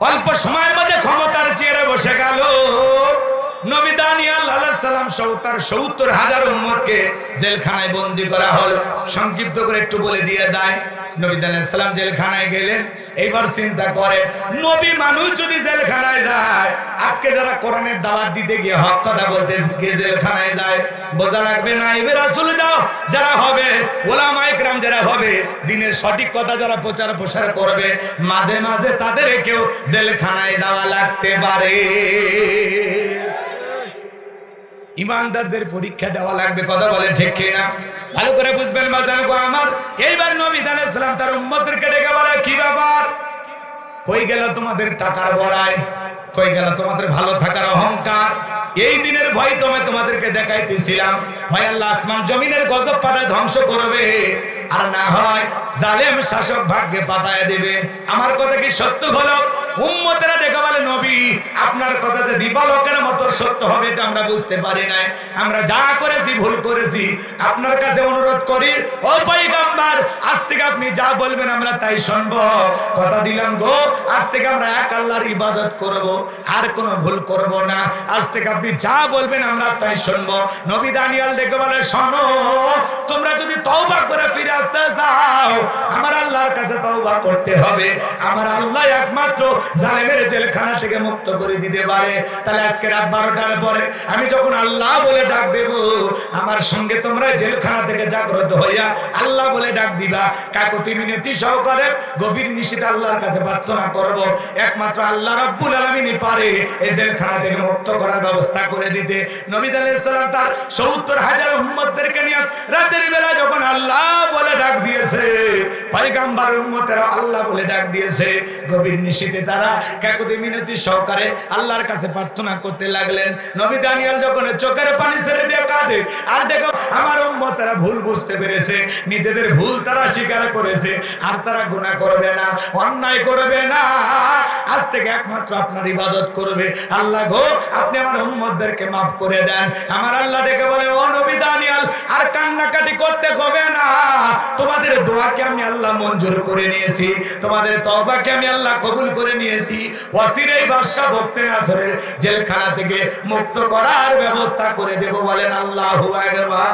S1: অল্প সময়ের মধ্যে ক্ষমতার চেয়ারে বসে গেল। নবী দানিয়েল আলাইহিস সালাম ৭০,০০০ উম্মতকে জেলখানায় বন্দী করা হলো। সংক্ষিপ্ত করে একটু বলে দিয়ে যায়। নবী দানিয়েল আলাইহিস সালাম জেলখানায় গেলেন। এইবার চিন্তা করে, নবী মানুষ যদি জেলখানায় যায়, আজকে যারা কোরআনের দাওয়াত দিতে গিয়ে হক কথা বলতে গিয়ে জেলখানায় যায়, বোঝা লাগবে না এবার রাসূল যাও যারা হবে, ওলামায়ে কেরাম যারা হবে, দ্বীনের সঠিক কথা যারা প্রচার প্রসার করবে, মাঝে মাঝে তাদেরকেও জেলখানায় যাওয়া লাগতে পারে। ইমানদারদের পরীক্ষা দেওয়া লাগবে, কথা বলে ঠিক কিনা? ভালো করে বুঝবেন বাজান গো আমার। এইবার নবী আলাইহিস সালাম তার উম্মতদেরকে ডেকে বলে, কি ব্যাপার? কই গেল তোমাদের টাকার বড়াই? কই গেল তোমাদের ভালো থাকার অহংকার? এই দিনের ভয় তোমাদেরকে দেখাইতেছিলাম, ভয় আল্লাহ আসমান জমিনের গজব পাঠায় ধ্বংস করবে, আর না হয় জালেম শাসক ভাগ্যে পাঠায় দেবে। আমার কথা কি সত্য হলো? উম্মতেরা ডেকে বলে, নবী আপনার কথা যে দিবালোকের মতো সত্য হবে এটা আমরা বুঝতে পারি নাই। আমরা যা করেছি ভুল করেছি, আপনার কাছে অনুরোধ করি ও পয়গম্বর, আজ থেকে আপনি যা বলবেন আমরা তাই শুনব। কথা দিলাম গো, আজ থেকে আমরা এক আল্লাহর ইবাদত করব, আর কোনো ভুল করব না। আজ থেকে আপনি যা বলবেন আমরা তাই শুনব। নবী দানিয়েল ডেকে বলে, শোনো, তোমরা যদি তওবা করে ফিরে আসতে চাও, আমার আল্লাহর কাছে তওবা করতে হবে। আমার আল্লাহ একমাত্র জালেমের জেলখানা থেকে মুক্ত করে দিতে পারে। তাহলে আজকে রাত 12টার পরে আমি যখন আল্লাহ বলে ডাক দেব, আমার সঙ্গে তোমরা জেলখানা থেকে জাগ্রত হইয়া আল্লাহ বলে ডাক দিবা। কাকুতি মিনতি সহকারে গভীর নিশীথে আল্লাহর কাছে প্রার্থনা করব। একমাত্র আল্লাহ রাব্বুল আলামিনই পারে এই জেলখানা থেকে মুক্ত করার ব্যবস্থা করে দিতে। নবী আলাইহিস সালাম তার ৭০,০০০ উম্মতদেরকে নিয়ে রাতের বেলা যখন আল্লাহ বলে ডাক দিয়েছে, পয়গম্বর উম্মতেরা আল্লাহ বলে ডাক দিয়েছে, গভীর নিশীথে তারা কাকুতি মিনতি সহকারে আল্লাহর কাছে প্রার্থনা করতে লাগলেন। নবী দানিয়েল যখন চোখের পানি ছেড়ে দিয়ে কাঁদে, আর দেখো আমার উম্মতেরা ভুল বুঝতে পেরেছে, নিজেদের ভুল তারা স্বীকার করেছে, আর তারা গুনাহ করবে না, অন্যায় করবে না, আজ থেকে একমাত্র আপনার ইবাদত করবে। আল্লাহ গো, আপনি আমার উম্মতদেরকে মাফ করে দেন। আমার আল্লাহ ডেকে বলে, ও নবী দানিয়েল, আর কান্নাকাটি করতে হবে না, তোমাদের দোয়াকে আমি আল্লাহ মঞ্জুর করে নিয়েছি, তোমাদের তওবাকে আমি আল্লাহ কবুল করে নিয়েছি। ওয়াসিরাই বাদশা বখতে নাসরের জেলখানা থেকে মুক্ত করার ব্যবস্থা করে দেব। বলেন আল্লাহু আকবার।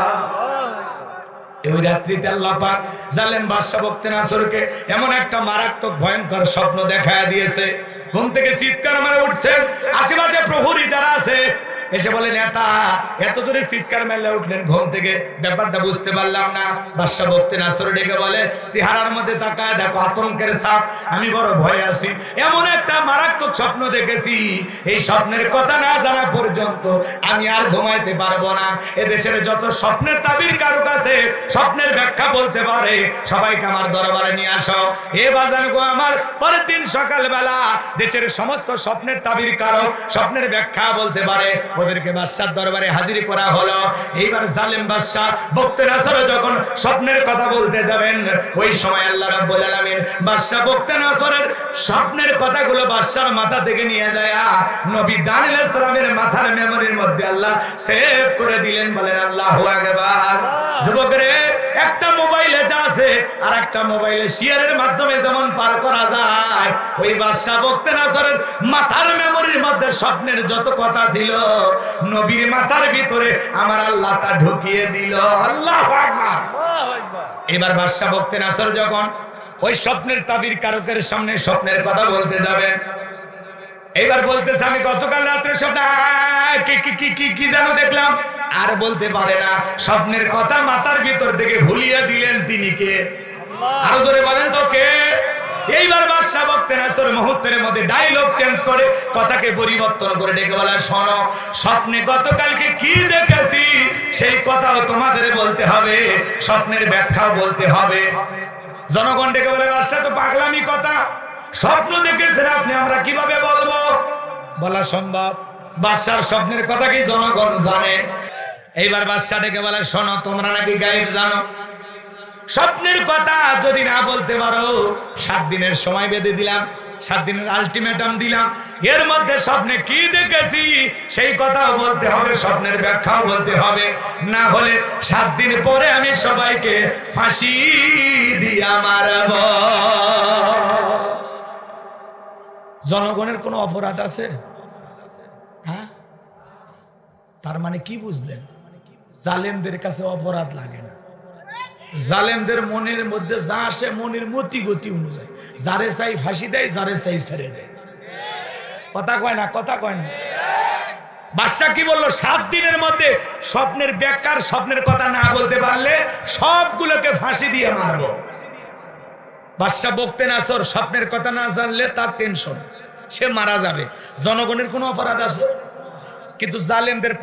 S1: ওই রাত্রিতে আল্লাহ পাক জালেম বাদশা বখতে নাসরকে এমন একটা মারাত্মক ভয়ঙ্কর স্বপ্ন দেখায় দিয়েছে। ঘুম থেকে চিৎকার মেরে উঠছেন, আশেপাশে প্রহরী যারা আছে এসে বলে, নেতা এত জোরে চিৎকার মেলে উঠলেন ঘুম থেকে, ব্যাপারটা বুঝতে পারলাম না। বাদশা বখতে নাসর ডেকে বলে, চেহারার মধ্যে তাকায় দেখো আতঙ্কের ছাপ, আমি বড় ভয়ে আছি, এমন একটা মারাত্মক স্বপ্ন দেখেছি, এই স্বপ্নের কথা না জানা পর্যন্ত আমি আর ঘুমাইতে পারবো না। এদেশের যত স্বপ্নের তাবির কারক আছে, স্বপ্নের ব্যাখ্যা বলতে পারে, সবাইকে আমার দরবারে নিয়ে আসো। এ বাজান গো আমার। পরের দিন সকালবেলা দেশের সমস্ত স্বপ্নের তাবির কারক, স্বপ্নের ব্যাখ্যা বলতে পারে, ওদেরকে বাদশার দরবারে হাজির করা হলো। এইবার জালেম বাদশা বখতে নাসর যখন স্বপ্নের কথা বলতে যাবেন, ওই সময় আল্লাহ রাব্বুল আলামিন বাদশা বখতে নাসরের স্বপ্নের কথাগুলো বাদশার মাথা থেকে নিয়ে যায় নবী দানিয়েল আলাইহিস সালামের মাথার মেমরির মধ্যে আল্লাহ সেভ করে দিলেন। বলেন আল্লাহু আকবার। যুবকরে, একটা মোবাইলে যা আছে আর একটা মোবাইলে শেয়ারের মাধ্যমে যেমন পার করা যায়, ওই বাদশা বখতে নাসরের মাথার মেমরির মধ্যে স্বপ্নের যত কথা ছিল, নবীর মাথার ভিতরে আমার আল্লাহ তা ঢুকিয়ে দিল। আল্লাহু আকবার। এবার বাদশা বখতে নাসর যখন ওই স্বপ্নের তাবির কারকের সামনে স্বপ্নের কথা বলতে যাবেন, এইবার বলতেছে, আমি গতকাল রাত্রে স্বপ্নে কি যেন দেখলাম, আর বলতে পারে না, স্বপ্নের কথা মাথার ভিতর থেকে ভুলিয়ে দিলেন তিনি কে? আরো জোরে বলেন তো কে? এইবার বাদশা বখতে নাসর মুহূর্তের মধ্যে ডায়লগ চেঞ্জ করে, কথাকে পরিবর্তন করে ডেকে বলে, শোনো, স্বপ্নে গতকালকে কি দেখেছি সেই কথাও তোমাদের বলতে হবে, স্বপ্নের ব্যাখ্যাও বলতে হবে। জনগণ ডেকে বলে, বাদশা তো পাগলামি কথা, স্বপ্ন দেখেছেন আপনি, আমরা কিভাবে বলবো? বলা সম্ভব? বাদশার স্বপ্নের কথা কি জনগণ জানে? এইবার বাদশা ডেকে বলে, শোনো, তোমরা নাকি গায়েব জানো, স্বপ্নের কথা যদি না বলতে পারো, 7 দিনের সময় বেঁধে দিলাম, 7 দিনের আলটিমেটাম দিলাম। এর মধ্যে স্বপ্নে কি দেখেছি সেই কথাও বলতে হবে, স্বপ্নের ব্যাখ্যাও বলতে হবে, না হলে 7 দিন পরে আমি সবাইকে ফাঁসি দিয়া মারব। জনগণের কোনো অপরাধ আছে? হ্যাঁ, তার মানে কি বুঝলেন? জালেমদের কাছে অপরাধ লাগে না। জালেমদের মনের মধ্যে যা আসে মনের মতি গতি অনুযায়ী, যারে চাই ফাঁসি দেয়, যারে চাই ছেড়ে দেয়। কথা কয় না, কথা কয় না। বাদশা কি বললো? 7 দিনের মধ্যে স্বপ্নের ব্যাখ্যার, স্বপ্নের কথা না বলতে পারলে সবগুলোকে ফাঁসি দিয়ে মারবো। বাদশা বকতে নাসর স্বপ্নের কথা না জানলে তার টেনশন, সে মারা যাবে। জনগণের কোনো অপরাধ আছে? কিন্তু জালেমদের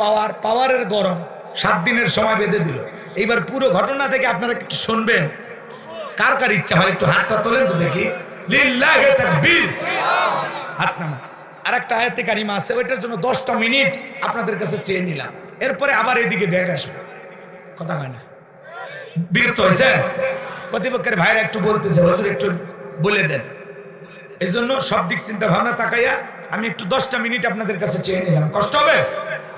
S1: পাওয়ারের গরম 7 দিনের সময় বেঁধে দিল। এইবার পুরো ঘটনা থেকে আপনারা একটু শুনবেন, কার কার ইচ্ছা হয় একটু হাতটা তোলেন তো দেখি। লিল্লাহি তাকবীর, হাত নামা। আর একটা আয়াতে কারিমা আছে, ওইটার জন্য 10টা মিনিট আপনাদের কাছে চেয়ে নিলাম, এরপরে আবার এদিকে ব্যাগ আসবে। কথা হয় না? বিরক্ত হয়েছে? প্রতিপক্ষের ভাইরা একটু বলতেছে, হুজুর একটু বলে দেন। এই জন্য সব দিক চিন্তা ভাবনা তাকাইয়া আমি একটু 10টা মিনিট আপনাদের কাছে চেয়ে নিলাম। কষ্ট হবে?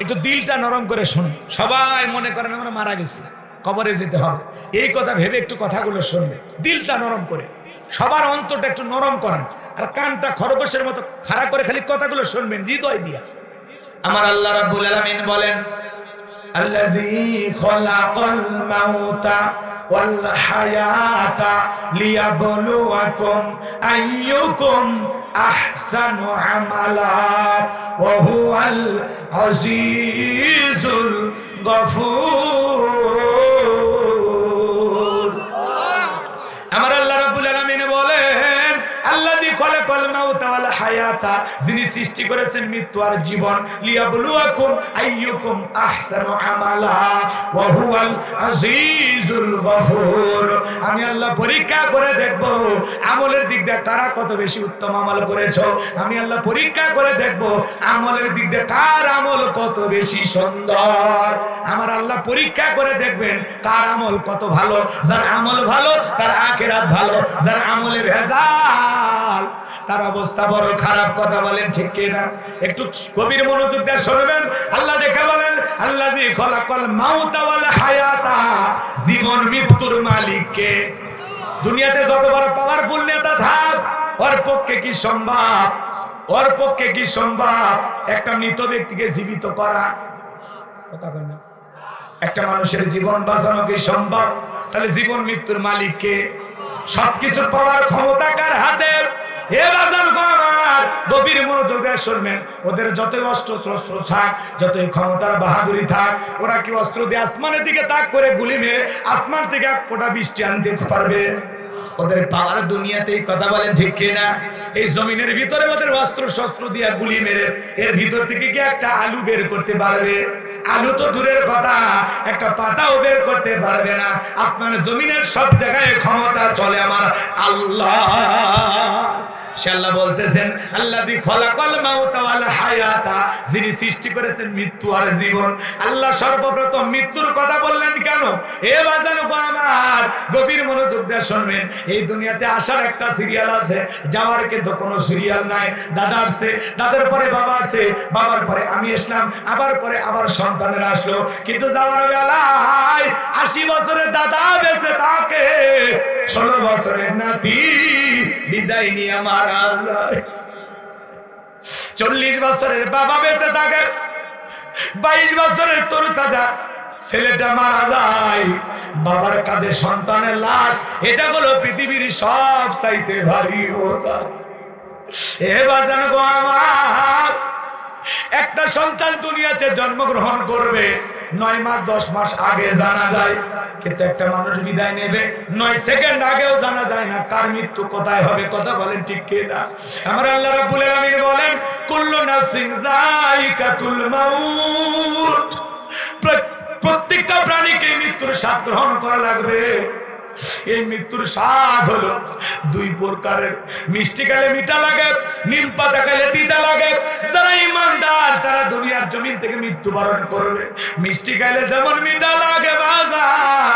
S1: একটু দিলটা নরম করে শুনুন। সবাই মনে করেন আমরা মারা গেছি, কবরে যেতে হবে, এই কথা ভেবে একটু কথাগুলো শুনবে, দিলটা নরম করে, সবার অন্তরটা একটু নরম করেন, আর কানটা খরগোশের মতো খাড়া করে খালি কথাগুলো শুনবেন হৃদয় দিয়া। আমার আল্লাহ রাব্বুল আলামিন বলেন, আল্লাযী খলাকাল মাউতা ওয়াল হায়াতা লিয়াবলুয়াকুম আইয়ুকুম আহসানু আমালা ওয়া হুয়াল আজিজুল গফুর। আমার আল্লাহ রাব্বুল আলামিন বলেন, আল্লাযী খলাকাল মাউতা ওয়াল হায়াতা, যিনি সৃষ্টি করেছেন মৃত্যু আর জীবন, লিয়াবলুয়াকুম আইয়ুকুম আহসানু আমালা ওয়া হুয়াল আজিজুল গফুর। আমি আল্লাহ পরীক্ষা করে দেখব আমলের দিক দিয়ে কারা কত বেশি উত্তম আমল করেছো। আমি আল্লাহ পরীক্ষা করে দেখব আমলের দিক দিয়ে কার আমল কত বেশি সুন্দর। আমার আল্লাহ পরীক্ষা করে দেখবেন কার আমল কত ভালো। যার আমল ভালো তার আখিরাত ভালো, যার আমলে ভেজাল তার অবস্থা বড় খারাপ। কথা বলেন ঠিক কিনা? একটু গভীর মনোযোগ দিয়ে শুনবেন। আল্লাহ দেখে বলেন, আল্লাযী খলাকাল মাউতা ওয়াল হায়াতা, জীবন মৃত্যুর মালিক কে? দুনিয়াতে যত বড় পাওয়ারফুল নেতা থাক, ওর পক্ষে কি সম্ভব? ওর পক্ষে কি সম্ভব একটা মৃত ব্যক্তিকে জীবিত করা? কথা কয় না? একটা মানুষের জীবন বাঁচানো কি সম্ভব? তাহলে জীবন মৃত্যুর মালিক কে? সবকিছু পাওয়ার ক্ষমতা কার হাতে? গভীর মনোযোগ দিয়ে শুনবেন। ওদের যতই অস্ত্র শস্ত্র থাক, যতই ক্ষমতার বাহাদুরি থাক, ওরা কি অস্ত্র দিয়ে আসমানের দিকে তাক করে গুলি মেরে আসমান থেকে এক ফোঁটা বৃষ্টি আনতে পারবে? ওদের পাওয়ার দুনিয়াতেই। কথা বলেন ঠিক কিনা? এই জমিনের ভিতরে ওদের অস্ত্র শস্ত্র দিয়ে গুলি মেরে এর ভিতর থেকে কি একটা আলু বের করতে পারবে? আলু তো দূরের কথা, একটা পাতাও বের করতে পারবে না। আসমানের জমিনের সব জায়গায় ক্ষমতা চলে আমার আল্লাহ। সে আল্লাহ বলতেছেন, আল্লাযী খলাকাল মাউতা ওয়াল হায়াতা, যিনি সৃষ্টি করেছেন মৃত্যু আর জীবন। আল্লাহ সর্বপ্রথম মৃত্যুর কথা বললেন কেন? এ বাজানো আমার গভীর মনোযোগ দিয়ে শুনবেন। এই দুনিয়াতে আসার একটা সিরিয়াল আছে, যাওয়ার কিন্তু কোনো সিরিয়াল নাই। দাদা আসছে, দাদার পরে বাবা আসছে, বাবার পরে আমি আসলাম, আবার পরে আবার সন্তানেরা আসলো। কিন্তু যাওয়ার বেলায় 80 বছরের দাদা বেঁচে থাকে, 16 বছরের নাতি বিদায় নিয়ে মারা যায়। 40 বছরের বাবা বেঁচে থাকে, 22 বছরের তরুতাজা ছেলেটা মারা যায়। বাবার কাঁধে সন্তানের লাশ, এটা হলো পৃথিবীর সব চাইতে ভারী বোঝা। এ বাজান গো আমার, একটা সন্তান দুনিয়াতে জন্মগ্রহণ করবে 9 মাস 10 মাস আগে জানা যায়, কিন্তু একটা মানুষ বিদায় নেবে 9 সেকেন্ড আগেও জানা যায় না কার মৃত্যু কোথায় হবে। কথা বলেন ঠিক কিনা? আমার আল্লাহ রাব্বুল আলামিন বলেন, কুল্লু নাফসিন যায়িকাতুল মাউত, প্রত্যেকটা প্রাণীকে মৃত্যুর স্বাদ গ্রহণ করা লাগবে। এই মৃত্যুর স্বাদ হলো 2 প্রকারের। মিষ্টি খেলে মিঠা লাগে, নিম পাতা খেলে তিতা লাগে। যারা ইমানদার তারা দুনিয়ার জমিন থেকে মৃত্যুবরণ করবে। মিষ্টি খেলে যেমন মিঠা লাগে বাজার,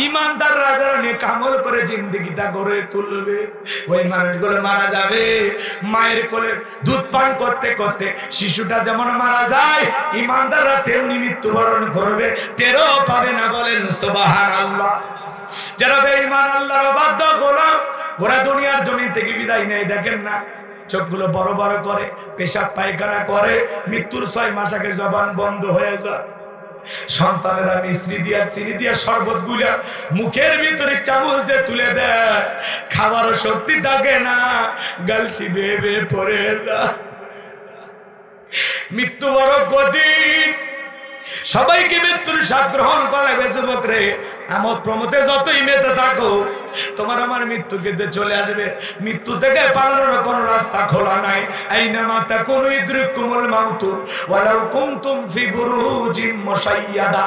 S1: ইমানদার রাজারা নেক আমল করে জিন্দেগিটা গড়ে তুলবে। ওই মানুষগুলো মারা যাবে, মায়ের কোলে দুধ পান করতে করতে শিশুটা যেমন মারা যায়, ইমানদাররা তেমনি মৃত্যুবরণ করবে, টেরও পাবে না। বলেন সুবহানাল্লাহ। যারা বেঈমান আল্লাহর অবাধ্য গোলাম, ওরা দুনিয়ার জমিন থেকে বিদায় নেয়, দেখেন না চোখগুলো বড় বড় করে, পেশাব পায়খানা করে, মৃত্যুর 6 মাস আগে জবান বন্ধ হয়ে যায়। সন্তানেরা মিশ্রি দিয়া চিনি দিয়া শরবত গুলা মুখের ভিতরে চামচ দিয়ে তুলে দেয়, খাবারও শক্তি থাকে না, গালসি বেয়ে বেয়ে পড়ে যায়। মৃত্যু বড় কঠিন, সবাইকে মৃত্যুর স্বাদ গ্রহণ করা লাগবে। যুবক রে, আমোদ প্রমোদে যতই মেতে থাকো, তোমার আমার মৃত্যু কিন্তু চলে আসবে। মৃত্যু থেকে পালানোর কোনো রাস্তা খোলা নাই। আইনামা তাকুনু ইদরিকুমুল মাউতু ওয়ালাউ কুনতুম ফি বুরুজিম মুশাইয়াদা।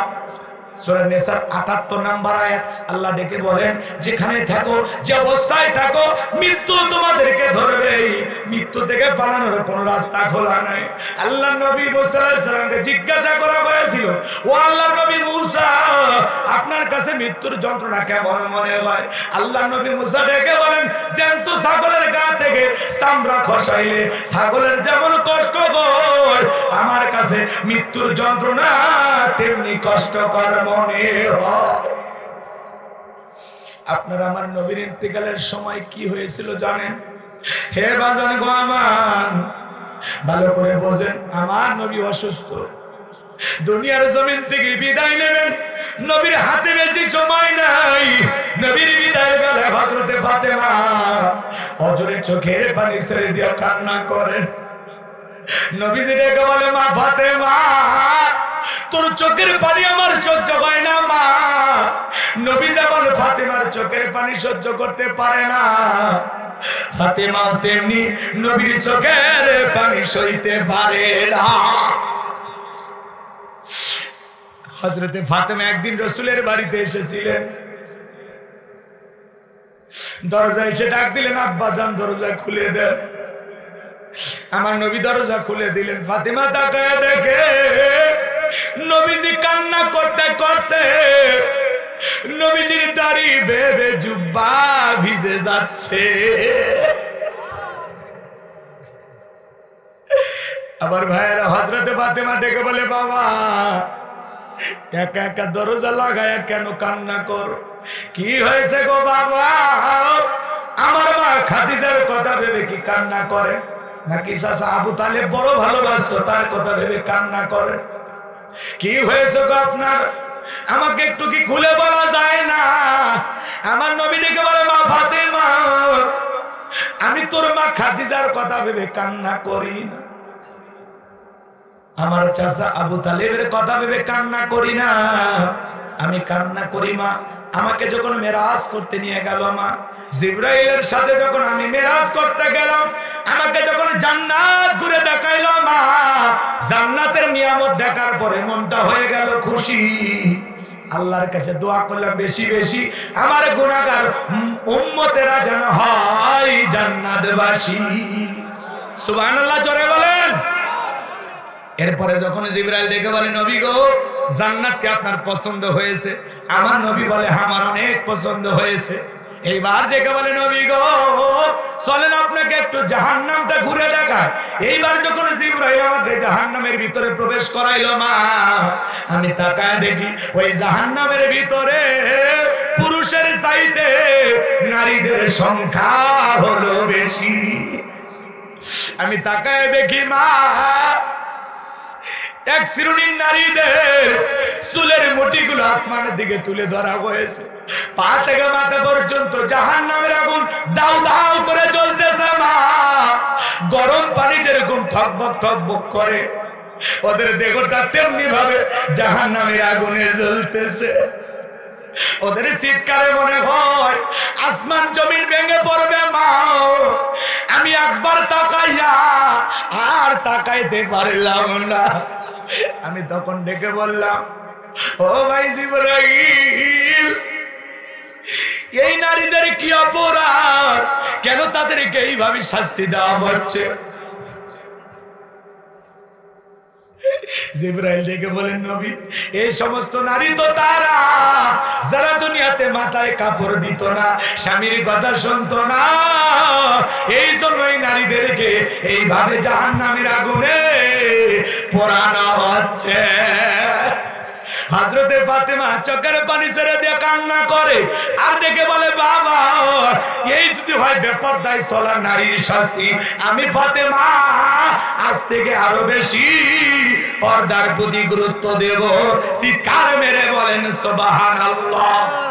S1: সূরা নিসার 78 নম্বর আয়াত আল্লাহ ডেকে বলেন, যেখানে থাকো, যে অবস্থায় থাকো, মৃত্যু তোমাদেরকে ধরবেই। মৃত্যু থেকে পালানোর কোনো রাস্তা খোলা নাই। আল্লাহর নবী মুসা আলাইহিস সালামকে জিজ্ঞাসা করা হয়েছিল, ও আল্লাহর নবী মুসা, আপনার কাছে মৃত্যুর যন্ত্রণা কেমন মনে হয়? আল্লাহর নবী মুসা ডেকে বলেন, জ্যান্ত ছাগলের গা থেকে চামড়া খসাইলে ছাগলের যেমন কষ্ট হয়, আমার কাছে মৃত্যুর যন্ত্রণা তেমনি কষ্টকর মনে হয়। আপনার আমার নবীর ইন্তেকালের সময় কি হয়েছিল জানেন? হে বাজান গো আমার, ভালো করে বোঝেন, আমার নবী অসুস্থ, দুনিয়ার জমিন থেকে বিদায় নেবেন। নবীর হাতে বেশি সময় নাই। নবীর বিদায়ের বেলায় হযরতে ফাতেমা অজরে চোখের পানি ছেড়ে দিয়ে কান্না করেন। নবীজি ডেকে বলে, মা ফাতেমা, তোর চোখের পানি আমার সহ্য হয় না মা। নবী যেমন ফাতেমার চোখের পানি সহ্য করতে পারে না, ফাতেমা তেমনি নবীর চোখের পানি সইতে পারে না। হযরতে ফাতেমা একদিন রাসূলের বাড়িতে এসেছিলেন। দরজায় এসে ডাক দিলেন, আব্বা জান দরজা খুলে দেন। আমার নবী দরজা খুলে দিলেন। ফাতেমা তাকায় দেখে নবীজি কান্না করতে করতে নবীজির দাড়ি বেবে জুব্বা ভিজে যাচ্ছে। আবার ভাইয়েরা হযরতে ফাতেমা ডেকে বলে, বাবা একা একা দরজা লাগায় কেন কান্না করো? কি হয়েছে গো বাবা? আমার মা খাদিজার কথা ভেবে কি কান্না করে? নাকি চাচা আবু তালেব বড় ভালোবাসতো, তার কথা ভেবে কান্না করে? কি হয়েছে গো আপনার? আমাকে একটু কি খুলে বলা যায় না? আমার নবী ডেকে বলে, মা ফাতেমা, আমি তোর মা খাদিজার কথা ভেবে কান্না করি না, আমার চাচা আবু তালেবের কথা ভেবে কান্না করি না। আমি কান্না করি মা, আমাকে যখন মেরাজ করতে নিয়ে গেল মা, জিবরাইলের সাথে যখন আমি মেরাজ করতে গেলাম, আমাকে যখন জান্নাত ঘুরে দেখাইলো মা, জান্নাতের নিয়ামত দেখার পরে মনটা হয়ে গেল খুশি। আল্লাহর কাছে দোয়া করলাম, বেশি বেশি আমার গুনাহগার উম্মতেরা যেন হয় জান্নাতবাসী। সুবহানাল্লাহ, জোরে বলেন। এরপরে যখন জিবরাইল ডেকে বলে, নবী গো, জান্নাত কি আপনার পছন্দ হয়েছে? আমার নবী বলে, আমার অনেক পছন্দ হয়েছে। এইবার ডেকে বলে, নবী গো, চলেন আপনাকে একটু জাহান্নামটা ঘুরে দেখায়। এইবার যখন জিবরাইল আমাকে জাহান্নামের ভিতরে প্রবেশ করাইলো মা, আমি তাকায় দেখি ওই জাহান্নামের ভিতরে পুরুষের চাইতে নারীদের সংখ্যা হলো বেশি। আমি তাকায় দেখি মা, এক শ্রেণীর নারীদের চুলের মুঠিগুলো আসমানের দিকে তুলে ধরা হয়েছে, পা থেকে মাথা পর্যন্ত জাহান্নামের আগুন দাউ দাউ করে জ্বলতেছে মা। গরম পানি যেরকম থকবক থকবক করে, ওদের দেহটা তেমনি ভাবে জাহান্নামের আগুনে জ্বলতেছে। ওদের চিৎকারে মনে হয় আসমান জমিন ভেঙে পড়বে মা। আমি একবার তাকাইয়া আর তাকাইতে পারলাম না। আমি তখন ডেকে বললাম, ও ভাই জিবরাইল, এই নারীদের কি অপরাধ? কেন তাদেরকে এইভাবে শাস্তি দেওয়া হচ্ছে? জিবরাইল ডেকে বলেন, নবী, এই সমস্ত নারী তো তারা যারা দুনিয়া রাতে মাথায় কাপড় দিত না, স্বামীর কথা শুনতো না। এই জন্যই নারীদেরকে এইভাবে জাহান্নামের আগুনে পোড়ানো হচ্ছে। হযরতে ফাতেমা চোখের পানি ছেড়ে দিয়ে কান্না করে আর ডেকে বলে, বাবা এই যদি হয় বেপরদায় চলা নারীর শাস্তি, আমি ফাতেমা আজ থেকে আরো বেশি পর্দার প্রতি গুরুত্ব দেব। চিৎকার মেরে বলেন সুবহানাল্লাহ।